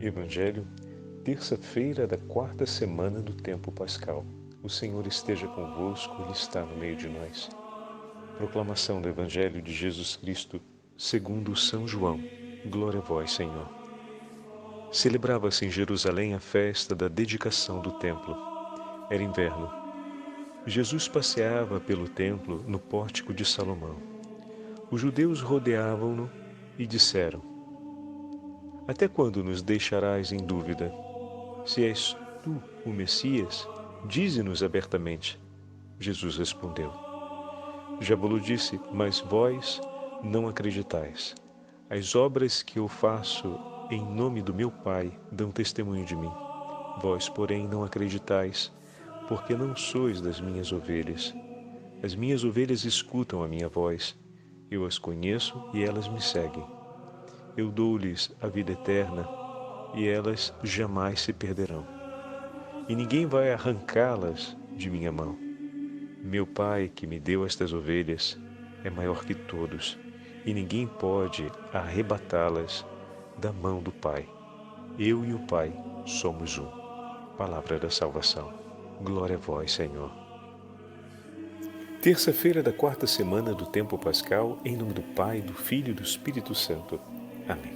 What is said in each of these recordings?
Evangelho, terça-feira da quarta semana do tempo pascal. O Senhor esteja convosco, Ele está no meio de nós. Proclamação do Evangelho de Jesus Cristo, segundo São João. Glória a vós, Senhor. Celebrava-se em Jerusalém a festa da dedicação do templo. Era inverno. Jesus passeava pelo templo no pórtico de Salomão. Os judeus rodeavam-no e disseram: Até quando nos deixarás em dúvida? Se és tu o Messias, dize-nos abertamente. Jesus respondeu: Já vos disse, mas vós não acreditais. As obras que eu faço em nome do meu Pai dão testemunho de mim. Vós, porém, não acreditais, porque não sois das minhas ovelhas. As minhas ovelhas escutam a minha voz. Eu as conheço e elas me seguem. Eu dou-lhes a vida eterna e elas jamais se perderão. E ninguém vai arrancá-las de minha mão. Meu Pai, que me deu estas ovelhas, é maior que todos, e ninguém pode arrebatá-las da mão do Pai. Eu e o Pai somos um. Palavra da salvação. Glória a vós, Senhor. Terça-feira da quarta semana do tempo pascal, em nome do Pai, do Filho e do Espírito Santo. Amém.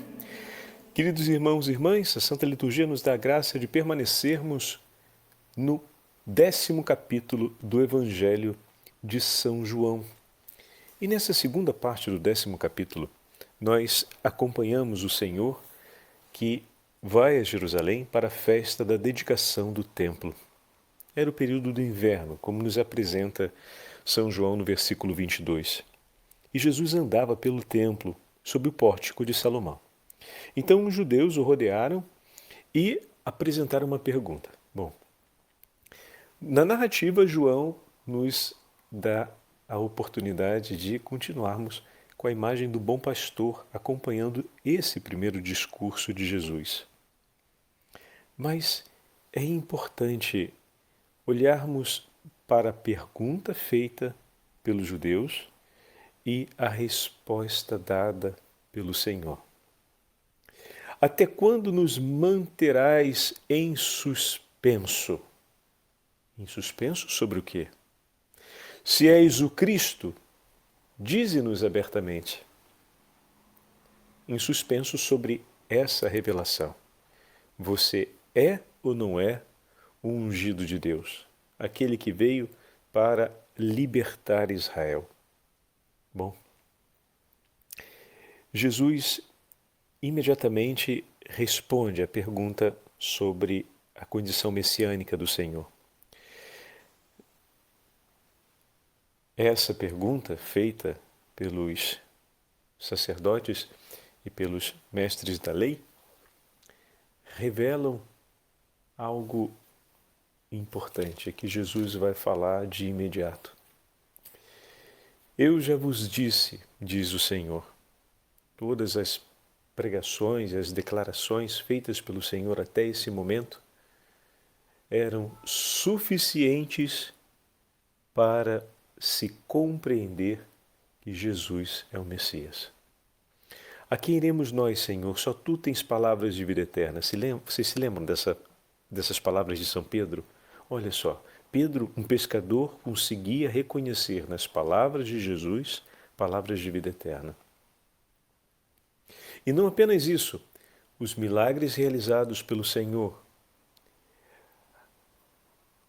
Queridos irmãos e irmãs, a Santa Liturgia nos dá a graça de permanecermos no 10º capítulo do Evangelho de São João. E nessa segunda parte do 10º capítulo, nós acompanhamos o Senhor que vai a Jerusalém para a festa da dedicação do templo. Era o período do inverno, como nos apresenta São João no versículo 22. E Jesus andava pelo templo, sob o pórtico de Salomão. Então os judeus o rodearam e apresentaram uma pergunta. Bom, na narrativa, João nos dá a oportunidade de continuarmos com a imagem do bom pastor acompanhando esse primeiro discurso de Jesus. Mas é importante olharmos para a pergunta feita pelos judeus e a resposta dada pelo Senhor. Até quando nos manterás em suspenso? Em suspenso sobre o quê? Se és o Cristo, dize-nos abertamente. Em suspenso sobre essa revelação. Você é ou não é o ungido de Deus? Aquele que veio para libertar Israel. Bom, Jesus imediatamente responde à pergunta sobre a condição messiânica do Senhor. Essa pergunta, feita pelos sacerdotes e pelos mestres da lei, revelam algo importante que Jesus vai falar de imediato. Eu já vos disse, diz o Senhor, todas as pregações e as declarações feitas pelo Senhor até esse momento eram suficientes para se compreender que Jesus é o Messias. A quem iremos nós, Senhor? Só Tu tens palavras de vida eterna. Vocês se lembram dessas palavras de São Pedro? Olha só, Pedro, um pescador, conseguia reconhecer nas palavras de Jesus palavras de vida eterna. E não apenas isso, os milagres realizados pelo Senhor.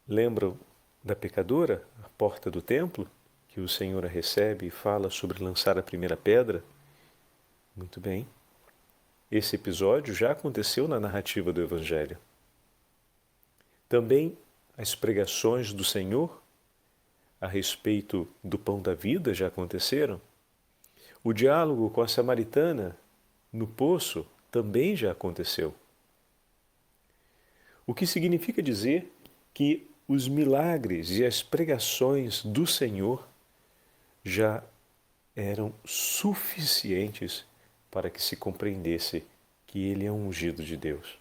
Lembram da pecadora, à porta do templo, que o Senhor a recebe e fala sobre lançar a primeira pedra? Muito bem. Esse episódio já aconteceu na narrativa do Evangelho. Também as pregações do Senhor a respeito do pão da vida já aconteceram. O diálogo com a samaritana no poço também já aconteceu. O que significa dizer que os milagres e as pregações do Senhor já eram suficientes para que se compreendesse que Ele é um ungido de Deus.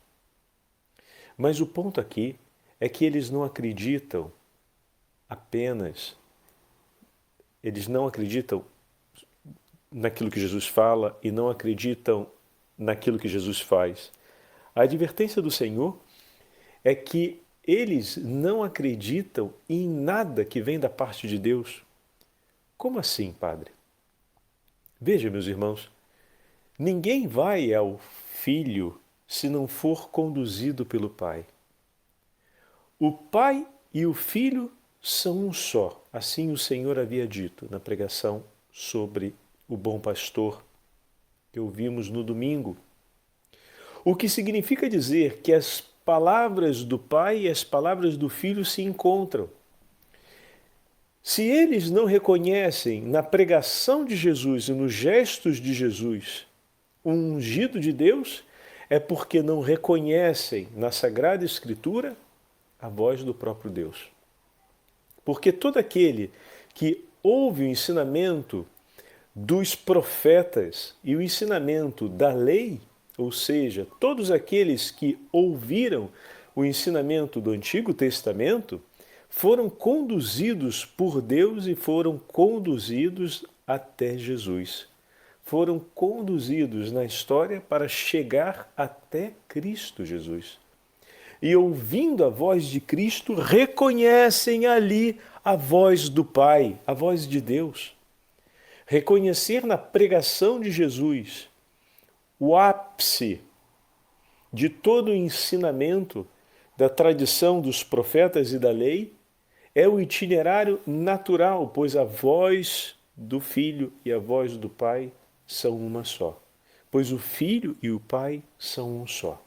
Mas o ponto aqui é que eles não acreditam naquilo que Jesus fala e não acreditam naquilo que Jesus faz. A advertência do Senhor é que eles não acreditam em nada que vem da parte de Deus. Como assim, Padre? Veja, meus irmãos, ninguém vai ao Filho se não for conduzido pelo Pai. O Pai e o Filho são um só. Assim o Senhor havia dito na pregação sobre o bom pastor que ouvimos no domingo. O que significa dizer que as palavras do Pai e as palavras do Filho se encontram. Se eles não reconhecem na pregação de Jesus e nos gestos de Jesus o ungido de Deus, é porque não reconhecem na Sagrada Escritura a voz do próprio Deus. Porque todo aquele que ouve o ensinamento dos profetas e o ensinamento da lei, ou seja, todos aqueles que ouviram o ensinamento do Antigo Testamento, foram conduzidos por Deus e foram conduzidos até Jesus. Foram conduzidos na história para chegar até Cristo Jesus. E ouvindo a voz de Cristo, reconhecem ali a voz do Pai, a voz de Deus. Reconhecer na pregação de Jesus o ápice de todo o ensinamento da tradição dos profetas e da lei é o itinerário natural, pois a voz do Filho e a voz do Pai são uma só. Pois o Filho e o Pai são um só.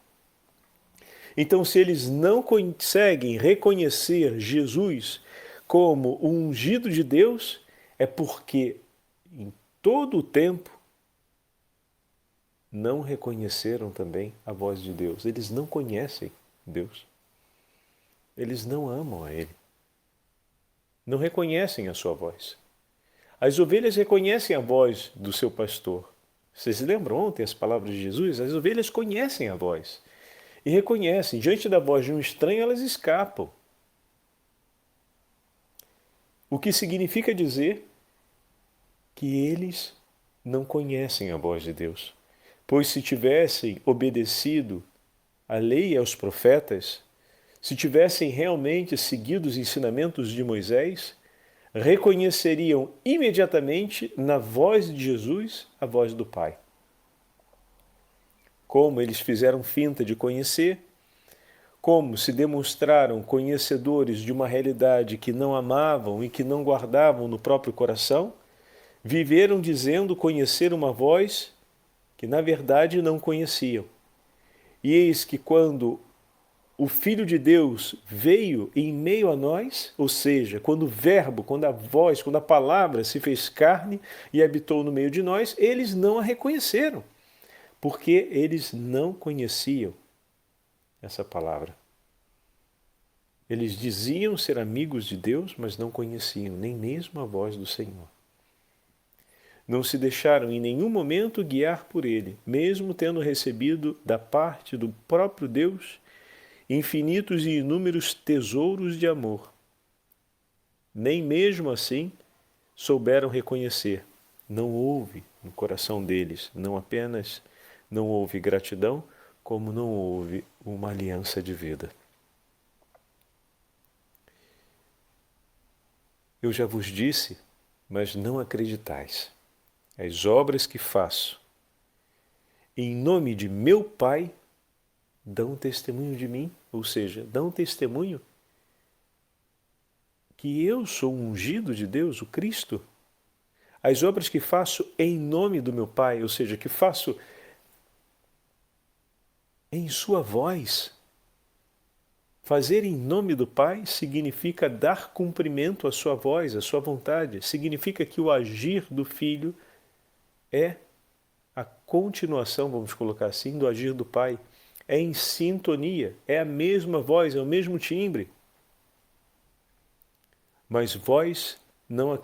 Então, se eles não conseguem reconhecer Jesus como o ungido de Deus, é porque em todo o tempo não reconheceram também a voz de Deus. Eles não conhecem Deus. Eles não amam a Ele. Não reconhecem a sua voz. As ovelhas reconhecem a voz do seu pastor. Vocês lembram ontem as palavras de Jesus? As ovelhas conhecem a voz. E reconhecem. Diante da voz de um estranho, elas escapam. O que significa dizer que eles não conhecem a voz de Deus. Pois se tivessem obedecido à lei e aos profetas, se tivessem realmente seguido os ensinamentos de Moisés, reconheceriam imediatamente na voz de Jesus a voz do Pai. Como eles fizeram finta de conhecer, como se demonstraram conhecedores de uma realidade que não amavam e que não guardavam no próprio coração, viveram dizendo conhecer uma voz que na verdade não conheciam. E eis que quando o Filho de Deus veio em meio a nós, ou seja, quando o verbo, quando a voz, quando a palavra se fez carne e habitou no meio de nós, eles não a reconheceram, porque eles não conheciam essa palavra. Eles diziam ser amigos de Deus, mas não conheciam nem mesmo a voz do Senhor. Não se deixaram em nenhum momento guiar por Ele, mesmo tendo recebido da parte do próprio Deus infinitos e inúmeros tesouros de amor. Nem mesmo assim souberam reconhecer. Não houve no coração deles, não apenas não houve gratidão, como não houve uma aliança de vida. Eu já vos disse, mas não acreditais. As obras que faço em nome de meu Pai dão testemunho de mim, ou seja, dão testemunho que eu sou o ungido de Deus, o Cristo. As obras que faço em nome do meu Pai, ou seja, que faço em sua voz. Fazer em nome do Pai significa dar cumprimento à sua voz, à sua vontade. Significa que o agir do Filho é a continuação, vamos colocar assim, do agir do Pai. É em sintonia, é a mesma voz, é o mesmo timbre. Mas vós não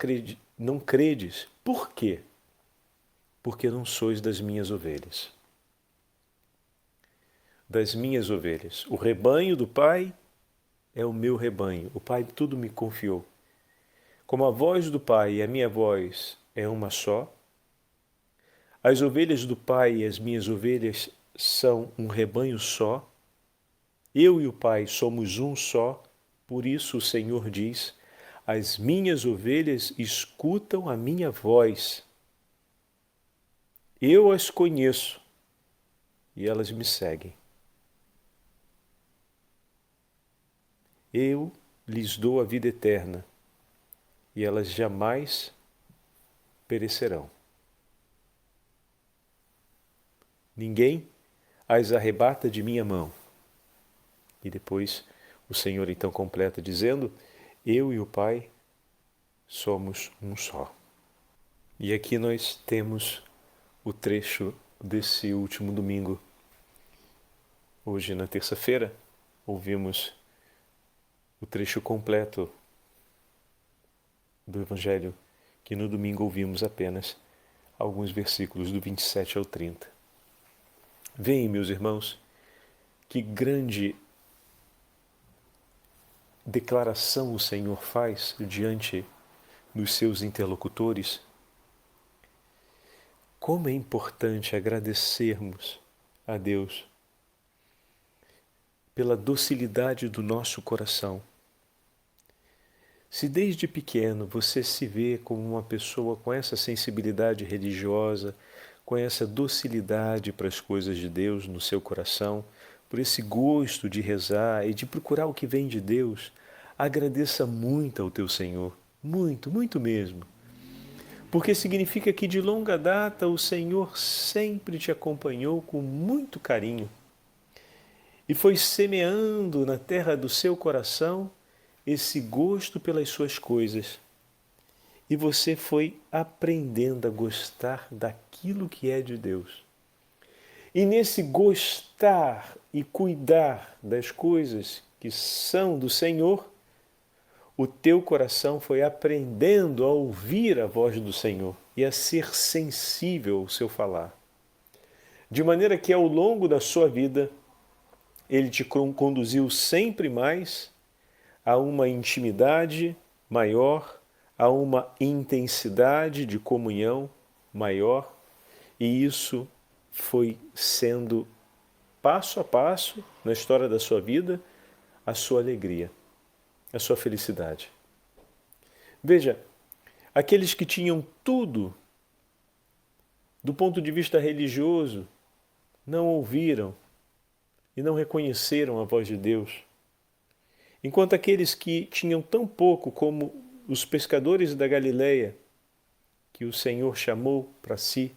credes. Por quê? Porque não sois das minhas ovelhas. Das minhas ovelhas. O rebanho do Pai é o meu rebanho. O Pai tudo me confiou. Como a voz do Pai e a minha voz é uma só, as ovelhas do Pai e as minhas ovelhas são um rebanho só, eu e o Pai somos um só, por isso o Senhor diz: as minhas ovelhas escutam a minha voz. Eu as conheço e elas me seguem. Eu lhes dou a vida eterna e elas jamais perecerão. Ninguém as arrebata de minha mão. E depois o Senhor então completa dizendo: eu e o Pai somos um só. E aqui nós temos o trecho desse último domingo. Hoje, na terça-feira, ouvimos o trecho completo do Evangelho, que no domingo ouvimos apenas alguns versículos do 27 ao 30. Veem, meus irmãos, que grande declaração o Senhor faz diante dos seus interlocutores. Como é importante agradecermos a Deus pela docilidade do nosso coração. Se desde pequeno você se vê como uma pessoa com essa sensibilidade religiosa, com essa docilidade para as coisas de Deus no seu coração, por esse gosto de rezar e de procurar o que vem de Deus, agradeça muito ao teu Senhor, muito, muito mesmo. Porque significa que de longa data o Senhor sempre te acompanhou com muito carinho e foi semeando na terra do seu coração esse gosto pelas suas coisas. E você foi aprendendo a gostar daquilo que é de Deus. E nesse gostar e cuidar das coisas que são do Senhor, o teu coração foi aprendendo a ouvir a voz do Senhor e a ser sensível ao seu falar. De maneira que ao longo da sua vida, Ele te conduziu sempre mais a uma intimidade maior, a uma intensidade de comunhão maior, e isso foi sendo passo a passo na história da sua vida a sua alegria, a sua felicidade. Veja, aqueles que tinham tudo do ponto de vista religioso não ouviram e não reconheceram a voz de Deus, enquanto aqueles que tinham tão pouco como os pescadores da Galileia, que o Senhor chamou para si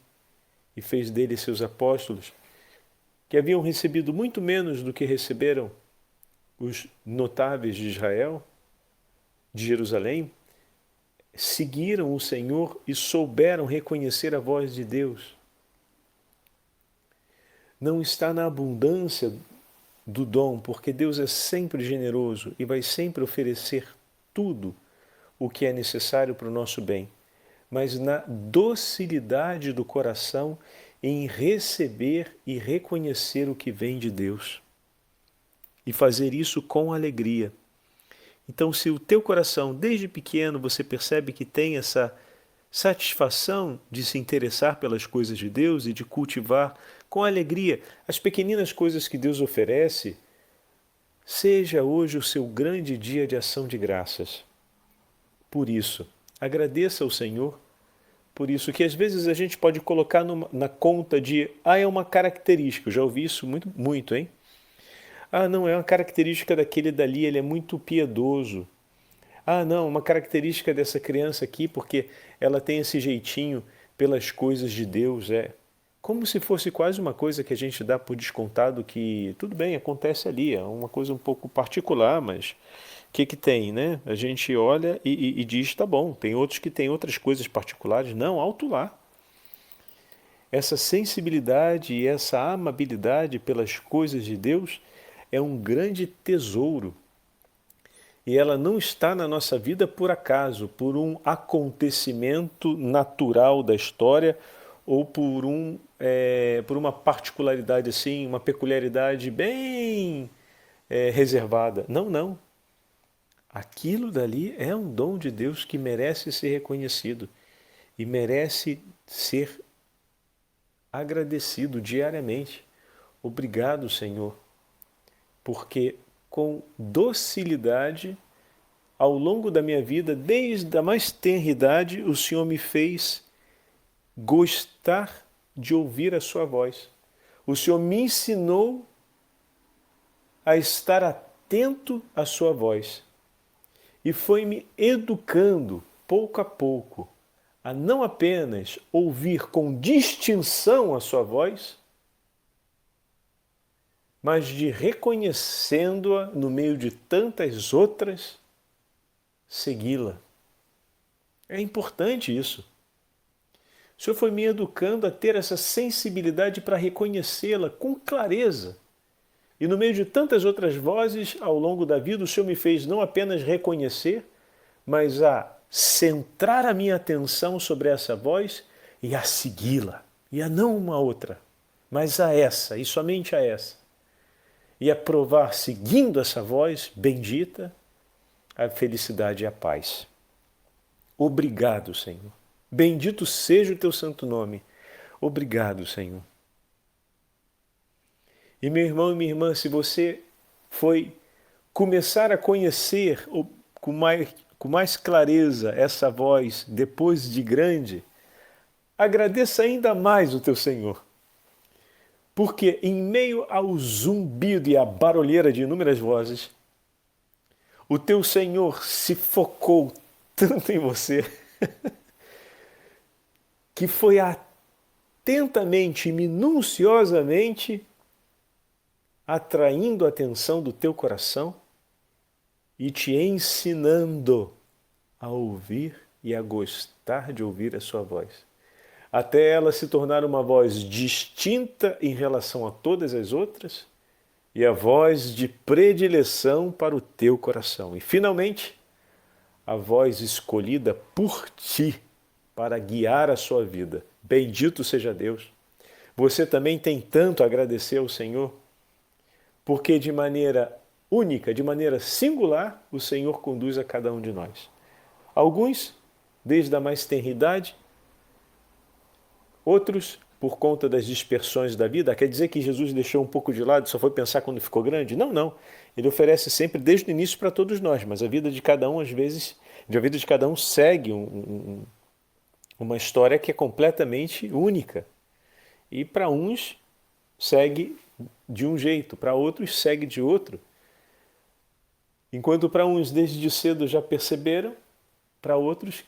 e fez deles seus apóstolos, que haviam recebido muito menos do que receberam os notáveis de Israel, de Jerusalém, seguiram o Senhor e souberam reconhecer a voz de Deus. Não está na abundância do dom, porque Deus é sempre generoso e vai sempre oferecer tudo o que é necessário para o nosso bem, mas na docilidade do coração em receber e reconhecer o que vem de Deus e fazer isso com alegria. Então, se o teu coração, desde pequeno, você percebe que tem essa satisfação de se interessar pelas coisas de Deus e de cultivar com alegria as pequeninas coisas que Deus oferece, seja hoje o seu grande dia de ação de graças. Por isso, agradeça ao Senhor, por isso que às vezes a gente pode colocar na conta de, é uma característica, eu já ouvi isso muito, hein? Não, é uma característica daquele dali, ele é muito piedoso. Não, uma característica dessa criança aqui, porque ela tem esse jeitinho pelas coisas de Deus, como se fosse quase uma coisa que a gente dá por descontado que, tudo bem, acontece ali, é uma coisa um pouco particular, mas o que tem, né? A gente olha e diz, tá bom, tem outros que têm outras coisas particulares, não, alto lá. Essa sensibilidade e essa amabilidade pelas coisas de Deus é um grande tesouro. E ela não está na nossa vida por acaso, por um acontecimento natural da história ou por uma particularidade assim, uma peculiaridade bem reservada. Não. Aquilo dali é um dom de Deus que merece ser reconhecido e merece ser agradecido diariamente, Obrigado, Senhor, porque com docilidade, ao longo da minha vida, desde a mais tenra idade, o Senhor me fez gostar de ouvir a sua voz. O Senhor me ensinou a estar atento à sua voz e foi me educando pouco a pouco a não apenas ouvir com distinção a sua voz, mas de reconhecendo-a no meio de tantas outras, segui-la. É importante isso. O Senhor foi me educando a ter essa sensibilidade para reconhecê-la com clareza. E no meio de tantas outras vozes, ao longo da vida, o Senhor me fez não apenas reconhecer, mas a centrar a minha atenção sobre essa voz e a segui-la. E a não uma outra, mas a essa, e somente a essa. E a provar, seguindo essa voz bendita, a felicidade e a paz. Obrigado, Senhor. Bendito seja o teu santo nome. Obrigado, Senhor. E meu irmão e minha irmã, se você foi começar a conhecer com mais clareza essa voz depois de grande, agradeça ainda mais o teu Senhor. Porque em meio ao zumbido e à barulheira de inúmeras vozes, o teu Senhor se focou tanto em você que foi atentamente e minuciosamente atraindo a atenção do teu coração e te ensinando a ouvir e a gostar de ouvir a sua voz, até ela se tornar uma voz distinta em relação a todas as outras e a voz de predileção para o teu coração. E, finalmente, a voz escolhida por ti para guiar a sua vida. Bendito seja Deus. Você também tem tanto a agradecer ao Senhor, porque de maneira única, de maneira singular, o Senhor conduz a cada um de nós. Alguns, desde a mais tenra idade, outros, por conta das dispersões da vida. Quer dizer que Jesus deixou um pouco de lado e só foi pensar quando ficou grande? Não, não. Ele oferece sempre desde o início para todos nós, mas a vida de cada um, às vezes, a vida de cada um segue uma história que é completamente única. E para uns segue de um jeito, para outros segue de outro. Enquanto para uns desde cedo já perceberam, para outros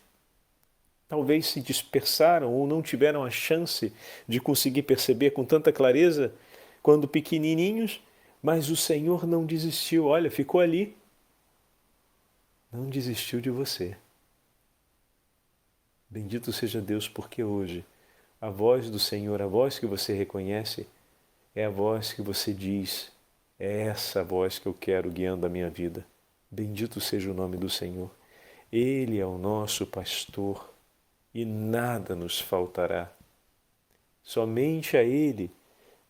talvez se dispersaram ou não tiveram a chance de conseguir perceber com tanta clareza quando pequenininhos, mas o Senhor não desistiu. Olha, ficou ali. Não desistiu de você. Bendito seja Deus, porque hoje a voz do Senhor, a voz que você reconhece, é a voz que você diz, é essa voz que eu quero guiando a minha vida. Bendito seja o nome do Senhor. Ele é o nosso pastor e nada nos faltará. Somente a Ele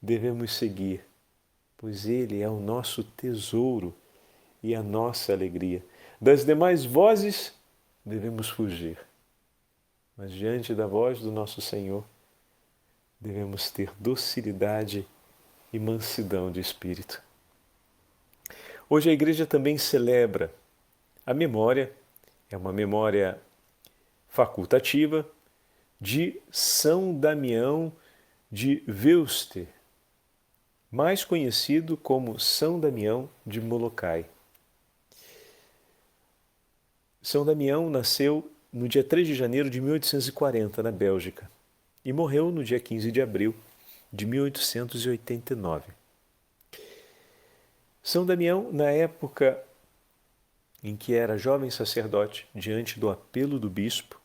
devemos seguir, pois Ele é o nosso tesouro e a nossa alegria. Das demais vozes devemos fugir, mas diante da voz do nosso Senhor devemos ter docilidade e mansidão de espírito. Hoje a igreja também celebra a memória, é uma memória facultativa, de São Damião de Veuster, mais conhecido como São Damião de Molokai. São Damião nasceu no dia 3 de janeiro de 1840, na Bélgica, e morreu no dia 15 de abril de 1889. São Damião, na época em que era jovem sacerdote, diante do apelo do bispo,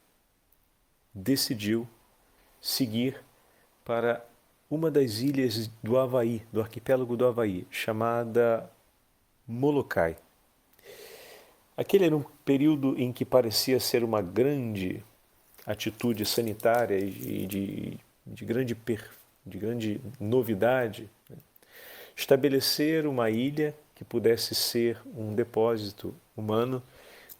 decidiu seguir para uma das ilhas do Havaí, do arquipélago do Havaí, chamada Molokai. Aquele era um período em que parecia ser uma grande atitude sanitária e de grande novidade, estabelecer uma ilha que pudesse ser um depósito humano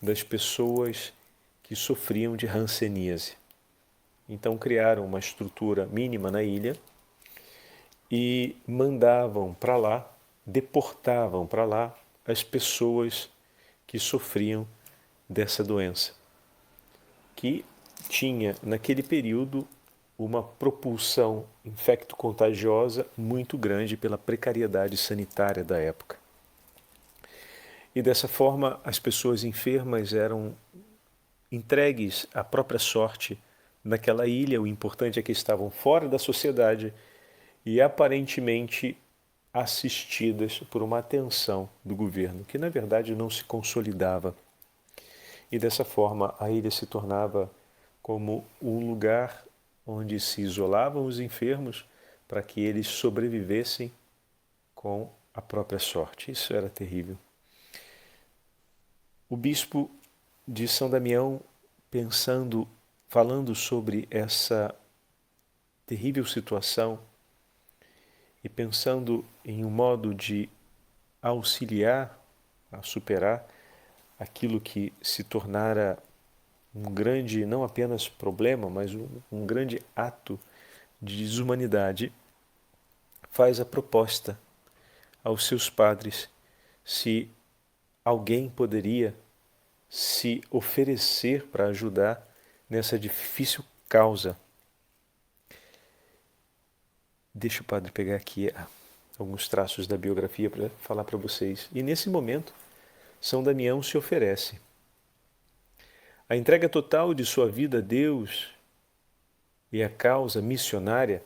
das pessoas que sofriam de hanseníase. Então criaram uma estrutura mínima na ilha e mandavam para lá, deportavam para lá as pessoas que sofriam dessa doença, que tinha naquele período uma propulsão infecto-contagiosa muito grande pela precariedade sanitária da época. E dessa forma as pessoas enfermas eram entregues à própria sorte naquela ilha. O importante é que estavam fora da sociedade e aparentemente assistidas por uma atenção do governo, que na verdade não se consolidava. E dessa forma a ilha se tornava como um lugar onde se isolavam os enfermos para que eles sobrevivessem com a própria sorte. Isso era terrível. O bispo de São Damião, falando sobre essa terrível situação e pensando em um modo de auxiliar a superar aquilo que se tornara um grande, não apenas problema, mas um grande ato de desumanidade, faz a proposta aos seus padres se alguém poderia se oferecer para ajudar nessa difícil causa. Deixa o padre pegar aqui alguns traços da biografia para falar para vocês. E nesse momento, São Damião se oferece. A entrega total de sua vida a Deus e a causa missionária,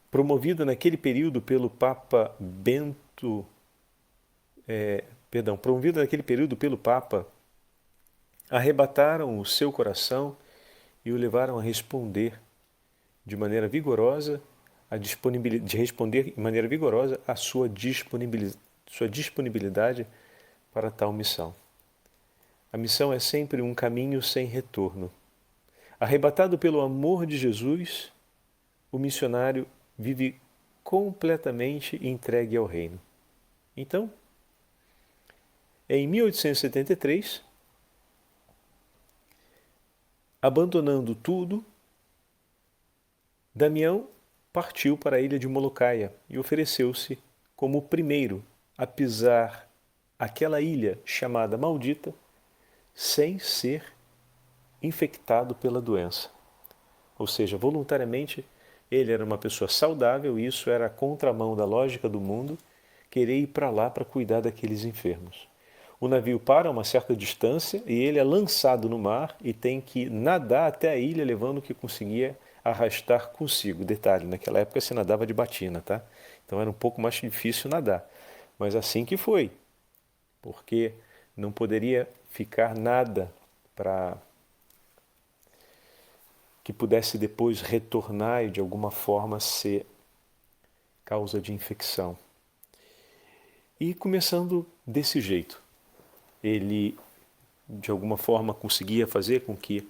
promovida naquele período pelo Papa arrebataram o seu coração e o levaram a responder de maneira vigorosa, a sua disponibilidade para tal missão. A missão é sempre um caminho sem retorno. Arrebatado pelo amor de Jesus, o missionário vive completamente entregue ao reino. Então, em 1873, abandonando tudo, Damião partiu para a ilha de Molokaia e ofereceu-se como o primeiro a pisar aquela ilha chamada Maldita sem ser infectado pela doença. Ou seja, voluntariamente, ele era uma pessoa saudável e isso era a contramão da lógica do mundo, querer ir para lá para cuidar daqueles enfermos. O navio para a uma certa distância e ele é lançado no mar e tem que nadar até a ilha levando o que conseguia arrastar consigo. Detalhe, naquela época se nadava de batina, tá? Então era um pouco mais difícil nadar. Mas assim que foi, porque não poderia ficar nada para que pudesse depois retornar e de alguma forma ser causa de infecção. E começando desse jeito, ele de alguma forma conseguia fazer com que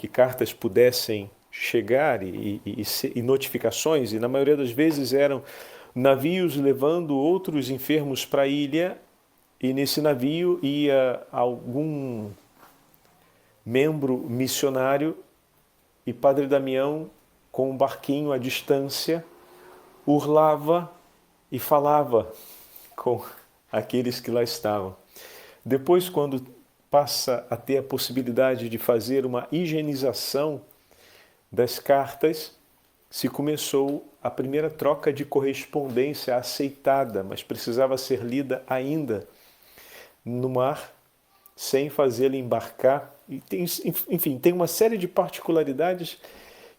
cartas pudessem chegar e notificações, e na maioria das vezes eram navios levando outros enfermos para a ilha, e nesse navio ia algum membro missionário e Padre Damião, com um barquinho à distância, urlava e falava com aqueles que lá estavam. Depois, quando passa a ter a possibilidade de fazer uma higienização das cartas, se começou a primeira troca de correspondência aceitada, mas precisava ser lida ainda no mar, sem fazê-la embarcar. E enfim, tem uma série de particularidades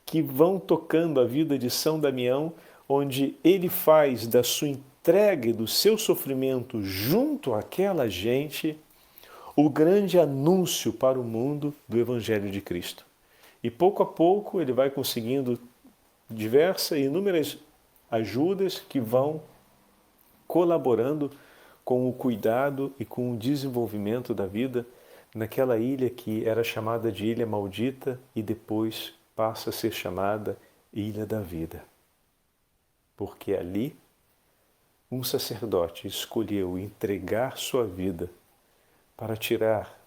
que vão tocando a vida de São Damião, onde ele faz da sua entrega e do seu sofrimento junto àquela gente o grande anúncio para o mundo do Evangelho de Cristo. E pouco a pouco ele vai conseguindo inúmeras ajudas que vão colaborando com o cuidado e com o desenvolvimento da vida naquela ilha que era chamada de Ilha Maldita e depois passa a ser chamada Ilha da Vida. Porque ali um sacerdote escolheu entregar sua vida para tirar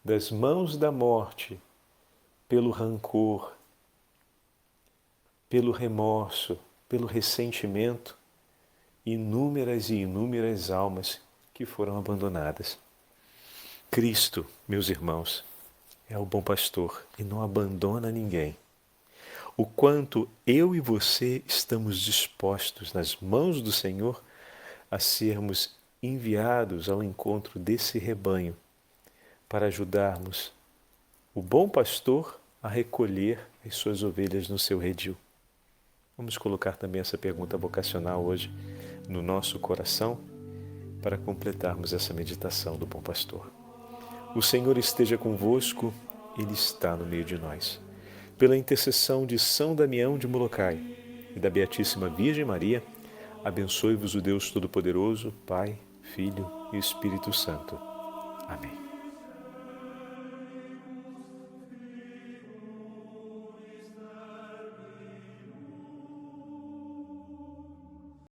das mãos da morte, pelo rancor, pelo remorso, pelo ressentimento, inúmeras e inúmeras almas que foram abandonadas. Cristo, meus irmãos, é o bom pastor e não abandona ninguém. O quanto eu e você estamos dispostos nas mãos do Senhor a sermos enviados ao encontro desse rebanho para ajudarmos o bom pastor a recolher as suas ovelhas no seu redil. Vamos colocar também essa pergunta vocacional hoje no nosso coração para completarmos essa meditação do bom pastor. O Senhor esteja convosco, Ele está no meio de nós. Pela intercessão de São Damião de Molokai e da Beatíssima Virgem Maria, abençoe-vos o Deus Todo-Poderoso, Pai, Filho e Espírito Santo. Amém.